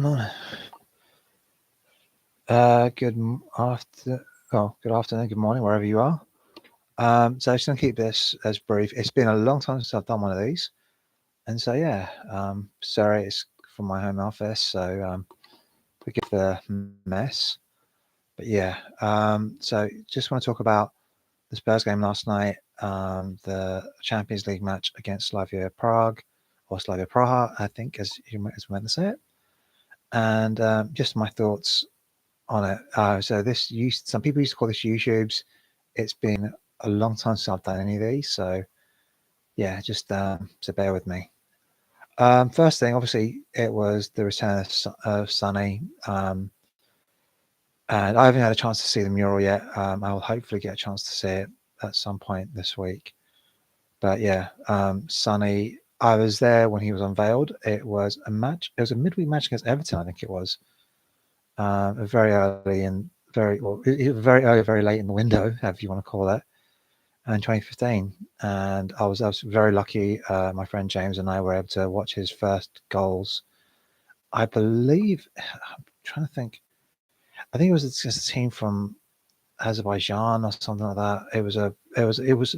Morning. Good afternoon, good morning, wherever you are. So I'm just gonna keep this as brief. It's been a long time since I've done one of these, and so yeah, sorry, it's from my home office, so forgive the mess. But yeah, so just want to talk about the Spurs game last night, the Champions League match against Slavia Prague or Slavia Praha, I think, as we meant to say it, and just my thoughts on it. So some people used to call this YouTube's. It's been a long time since I've done any of these, so yeah, just so bear with me. First thing, obviously, it was the return of Sonny, and I haven't had a chance to see the mural yet. I will hopefully get a chance to see it at some point this week. But yeah, Sonny, I was there when he was unveiled. It was a match. It was a midweek match against Everton, I think it was. Very early and very early, very late in the window, if you want to call it, in 2015. And I was very lucky. My friend James and I were able to watch his first goals. I believe, I'm trying to think. I think it was just a team from Azerbaijan or something like that. It was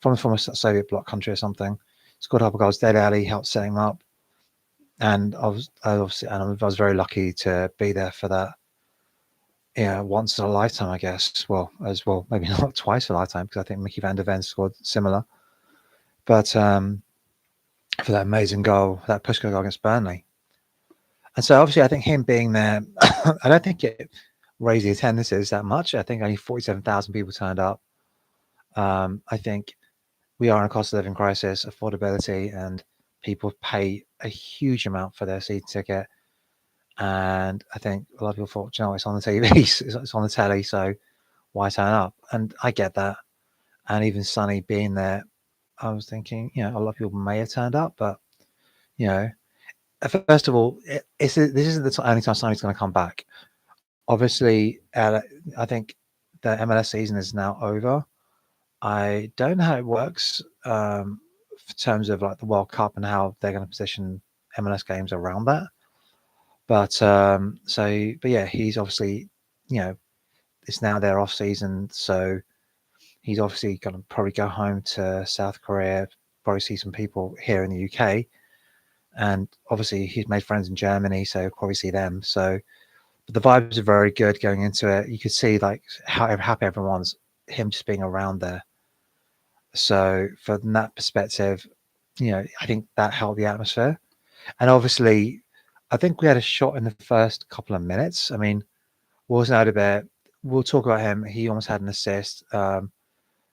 from a Soviet bloc country or something. Scored a couple goals. Dele Alli helped set him up, and I was very lucky to be there for that. Yeah, once in a lifetime, I guess. Well, maybe not twice in a lifetime, because I think Mickey van der Ven scored similar. But for that amazing goal, that push goal against Burnley. And so obviously, I think him being there, I don't think it raised the attendances that much. I think only 47,000 people turned up. I think we are in a cost of living crisis, affordability, and people pay a huge amount for their season ticket. And I think a lot of people thought, you know, it's on the TV, it's on the telly, so why turn up? And I get that. And even Sonny being there, I was thinking, you know, a lot of people may have turned up, but you know, first of all, this isn't the only time Sonny's going to come back. Obviously, I think the MLS season is now over. I don't know how it works in terms of like the World Cup and how they're going to position MLS games around that. But but yeah, he's obviously, you know, it's now their off season, so he's obviously going to probably go home to South Korea, probably see some people here in the UK, and obviously he's made friends in Germany, so probably see them. So, but the vibes are very good going into it. You could see like how happy everyone's, him just being around there. So from that perspective, you know, I think that helped the atmosphere. And obviously, I think we had a shot in the first couple of minutes. I mean, Wilson out a bit. We'll talk about him. He almost had an assist.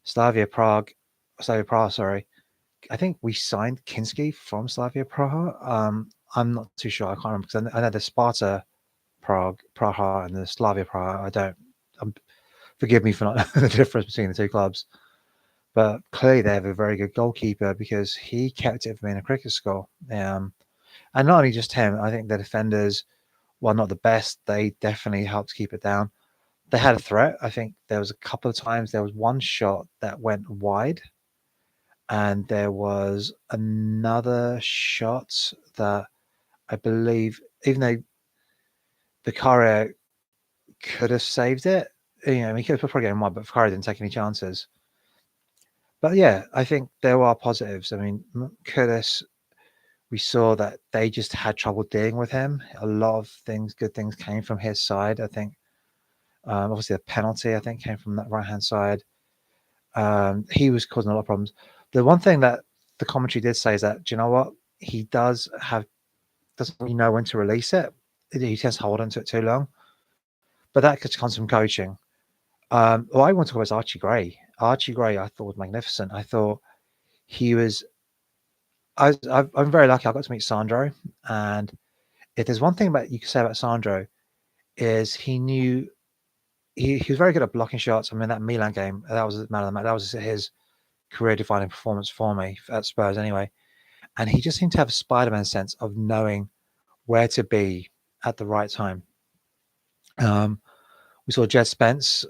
Slavia Prague, Slavia Praha, sorry. I think we signed Kinski from Slavia Praha. I'm not too sure. I can't remember because I know the Sparta Praha, and the Slavia Praha. I don't. Forgive me for not the difference between the two clubs. But clearly, they have a very good goalkeeper because he kept it from being a cricket score. And not only just him, I think the defenders, while not the best, they definitely helped keep it down. They had a threat. I think there was a couple of times there was one shot that went wide, and there was another shot that I believe, even though Vicario could have saved it, you know, he could have probably getting one, but Vicario didn't take any chances. But yeah, I think there are positives. I mean, Curtis, we saw that they just had trouble dealing with him. A lot of good things came from his side. I think, obviously, the penalty, I think, came from that right hand side. He was causing a lot of problems. The one thing that the commentary did say is that, do you know what? He doesn't really know when to release it. He tends to hold onto it too long. But that comes from coaching. What I want to talk about is Archie Gray. Archie Gray, I thought was magnificent. I thought he was. I'm very lucky. I got to meet Sandro, and if there's one thing about you can say about Sandro, is he knew he was very good at blocking shots. I mean, that Milan game, that was man of the match. That was his career-defining performance for me at Spurs, anyway. And he just seemed to have a Spider-Man sense of knowing where to be at the right time. We saw Jed Spence,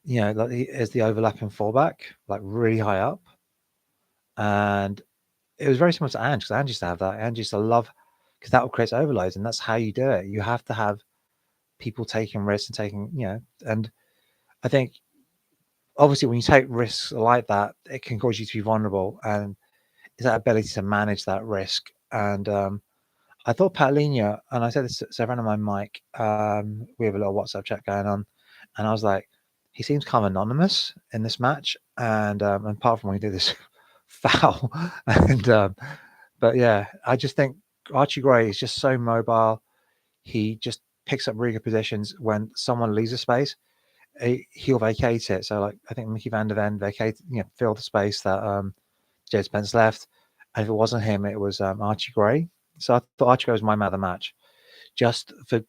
you know, like as the overlapping fullback, like really high up, and it was very similar to Ange because Ange used to have that. Ange used to love because that will create overloads, and that's how you do it. You have to have people taking risks and taking, and I think obviously when you take risks like that, it can cause you to be vulnerable, and is that ability to manage that risk. And I thought Paulinho, and I said this to a friend of mine, Mike, we have a little WhatsApp chat going on, and I was like, he seems kind of anonymous in this match, and apart from when he did this foul, and but yeah, I just think Archie Gray is just so mobile. He just picks up really good positions when someone leaves a space. He'll vacate it. So like I think Mickey Van der Ven vacated, filled the space that Jed Spence left, and if it wasn't him, it was Archie Gray. So I thought Archie Gray was my man of the match, just for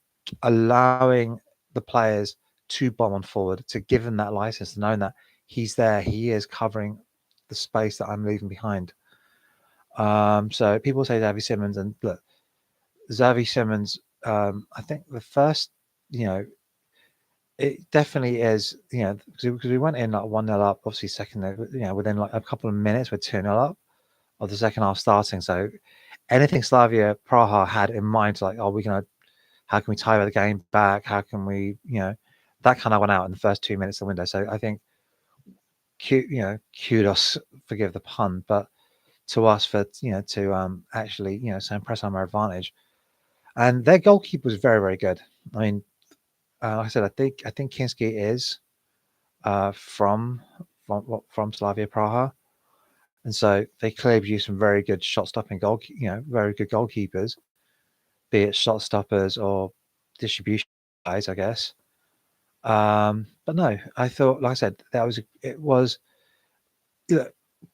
allowing the players to bomb on forward, to give him that license, to knowing that he's there, he is covering the space that I'm leaving behind. So people say Xavi Simons, and look, Xavi Simons, I think the first, it definitely is, because we went in like 1-0 up, obviously second, within like a couple of minutes, we're 2-0 up of the second half starting. So anything Slavia Praha had in mind, like, how can we tie the game back? How can we, that kind of went out in the first 2 minutes of the window. So I think, kudos, forgive the pun, but to us for, to actually, so press on our advantage. And their goalkeeper was very, very good. I mean, like I said, I think Kinski is from Slavia Praha, and so they clearly produce some very good shot stopping very good goalkeepers, be it shot stoppers or distribution guys, I guess. But no, I thought, like I said, it was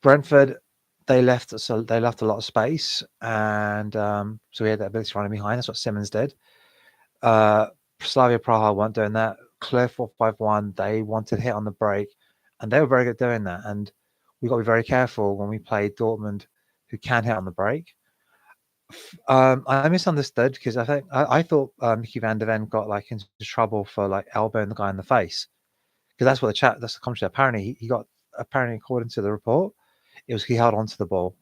Brentford. They left a lot of space, and so we had that ability to run behind. That's what Simmons did. Slavia Praha weren't doing that. Clear 4-5-1. They wanted hit on the break, and they were very good doing that. And we got to be very careful when we play Dortmund, who can hit on the break. I misunderstood, because I thought Mickey Van der Ven got like into trouble for like elbowing the guy in the face, because that's the commentary. Apparently apparently according to the report, it was he held onto the ball.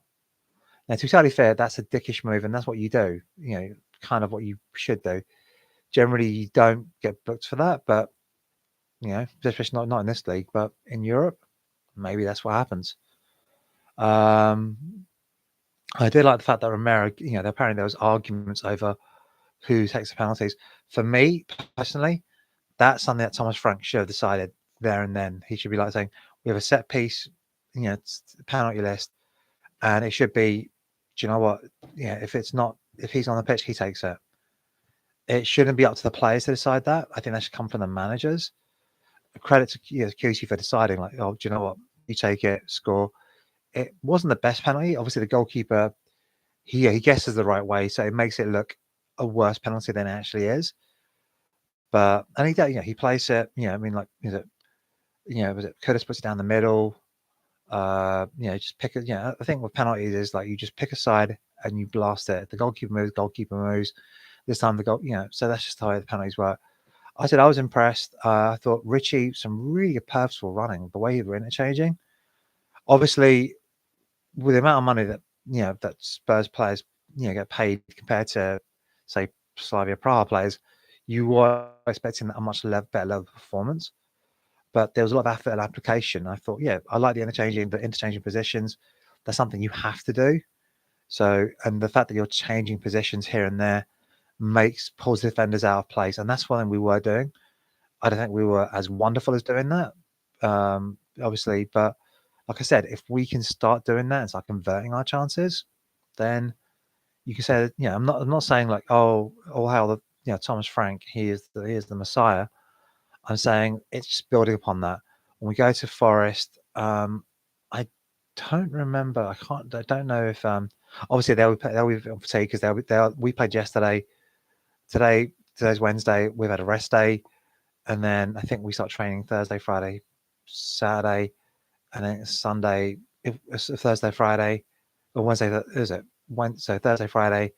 Now, to be totally fair, that's a dickish move, and that's what you do. Kind of what you should do. Generally, you don't get booked for that, but especially not in this league, but in Europe, maybe that's what happens. I did like the fact that Romero, apparently there was arguments over who takes the penalties. For me personally, that's something that Thomas Frank should have decided there and then. He should be like saying, we have a set piece, penalty list, and it should be, do you know what? If he's on the pitch, he takes it. It shouldn't be up to the players to decide that. I think that should come from the managers. Credit to QC for deciding, like, oh, do you know what? You take it, score. It wasn't the best penalty. Obviously, the goalkeeper, he guesses the right way, so it makes it look a worse penalty than it actually is. But and he plays it. I mean, like, was it Curtis puts it down the middle? Just pick it. I think with penalties is like you just pick a side and you blast it. The goalkeeper moves. This time the goal, so that's just how the penalties work. I said I was impressed. I thought Richie, some really purposeful running, the way he was interchanging. Obviously, with the amount of money that that Spurs players get paid compared to, say, Slavia Praha players, you were expecting a much better level of performance. But there was a lot of effort and application. I thought, I like the interchanging positions. That's something you have to do. So, and the fact that you're changing positions here and there pulls defenders out of place, and that's one thing we were doing. I don't think we were as wonderful as doing that, obviously, but like I said, if we can start doing that and start converting our chances, then you can say that, I'm not saying like, oh, hail the Thomas Frank, he is the Messiah. I'm saying it's just building upon that. When we go to Forest, I don't remember. I don't know if obviously they'll be fatigued because we played yesterday. Today's Wednesday. We've had a rest day, and then I think we start training Thursday, Friday, Saturday, and then Sunday. It's Thursday, Friday, or Wednesday. Is it Wednesday, Thursday, Friday?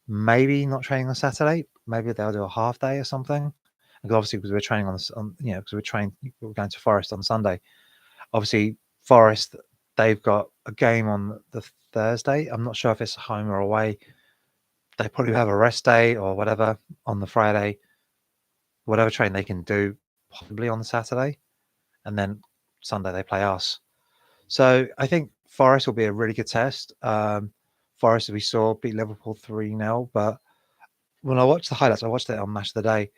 Maybe not training on Saturday. Maybe they'll do a half day or something. Because obviously, because we're training because we're going to Forest on Sunday. Obviously, Forest, they've got a game on the Thursday. I'm not sure if it's home or away. they probably have a rest day or whatever on the Friday, whatever train they can do, possibly on the Saturday, and then Sunday they play us. So I think Forest will be a really good test. Forest, as we saw, beat Liverpool 3-0, but when I watched the highlights, I watched it on Match of the Day.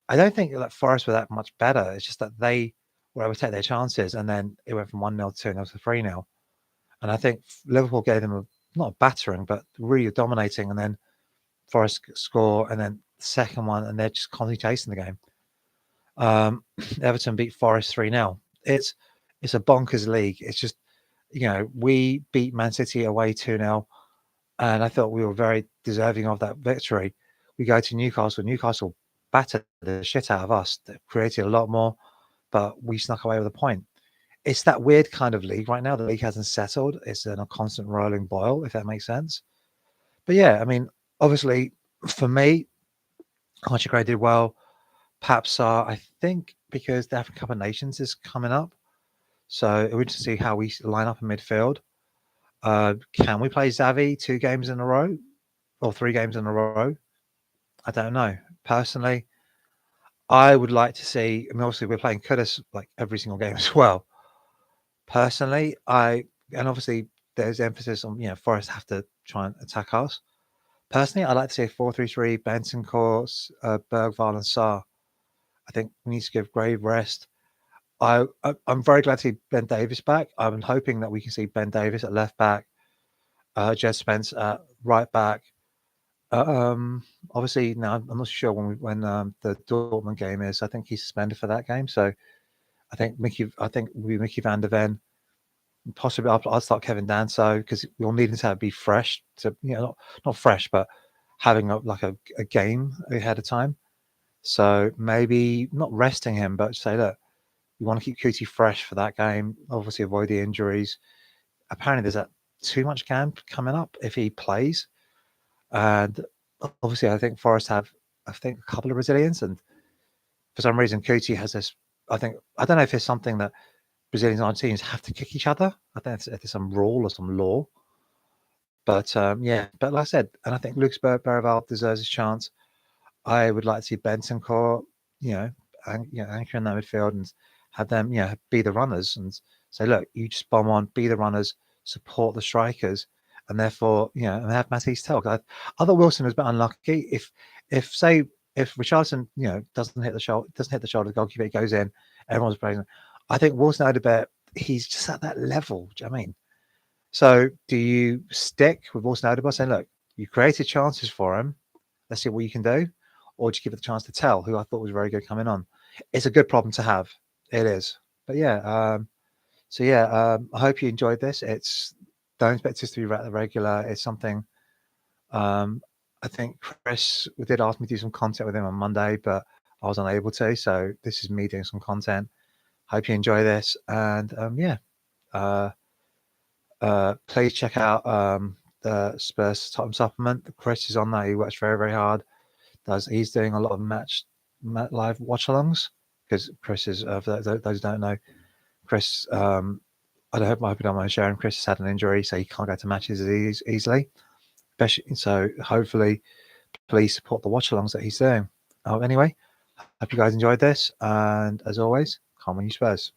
I don't think that Forest were that much better. It's just that they were able to take their chances, and then it went from 1-0 to 2-0 to 3-0. And I think Liverpool gave them not a battering, but really dominating, and then Forest score, and then the second one, and they're just constantly chasing the game. Everton beat Forest 3-0. It's a bonkers league. It's just, we beat Man City away 2-0, and I thought we were very deserving of that victory. We go to Newcastle. Newcastle battered the shit out of us. They created a lot more, but we snuck away with a point. It's that weird kind of league right now. The league hasn't settled. It's in a constant rolling boil, if that makes sense. But yeah, I mean, obviously, for me, Archie did well. Papsar, I think, because the African Cup of Nations is coming up. So we're to see how we line up in midfield. Can we play Xavi 2 games in a row or 3 games in a row? I don't know. Personally, I would like to see. I mean, obviously, we're playing Kudus like every single game as well. Personally, and obviously there's emphasis on Forest have to try and attack us. Personally, I'd like to see a 4-3-3, Benson Course, Bergval and Sarr. I think we need to give Grave rest. I'm very glad to see Ben Davis back. I'm hoping that we can see Ben Davis at left back, Jed Spence at right back. Obviously, now I'm not sure when the Dortmund game is. I think he's suspended for that game, so I think Mickey van der Ven. Possibly, I'll start Kevin Danso because we'll need him to be fresh. To not fresh, but having a game ahead of time. So maybe not resting him, but say, look, we want to keep Kuti fresh for that game. Obviously, avoid the injuries. Apparently, there's too much camp coming up if he plays, and obviously, I think Forest have a couple of Brazilians, and for some reason, Kuti has this. I don't know if it's something that Brazilians on teams have to kick each other. I think it's some rule or some law. But but like I said, and I think Lucas Bergval deserves his chance. I would like to see Benson Court, anchor in that midfield and have them, be the runners and say, look, you just bomb on, be the runners, support the strikers, and therefore, and have Matisse tell. I thought Wilson was a bit unlucky. If Richarlison, doesn't hit the shoulder, the goalkeeper, it goes in, everyone's praising. I think Wilson Odobert, he's just at that level. Do you know what I mean? So do you stick with Wilson Odobert saying, look, you created chances for him, let's see what you can do, or do you give it the chance to Tell, who I thought was very good coming on? It's a good problem to have. It is. But I hope you enjoyed this. Don't expect this to be regular. It's something I think Chris did ask me to do some content with him on Monday, but I was unable to. So this is me doing some content. Hope you enjoy this. And please check out the Spurs Tottenham supplement. Chris is on that. He works very, very hard. He's doing a lot of match live watch-alongs because Chris is, for those who don't know, Chris, I hope you don't mind sharing, Chris has had an injury, so he can't go to matches as easily. So hopefully, please support the watch-alongs that he's doing. Anyway, hope you guys enjoyed this, and as always, come on you Spurs.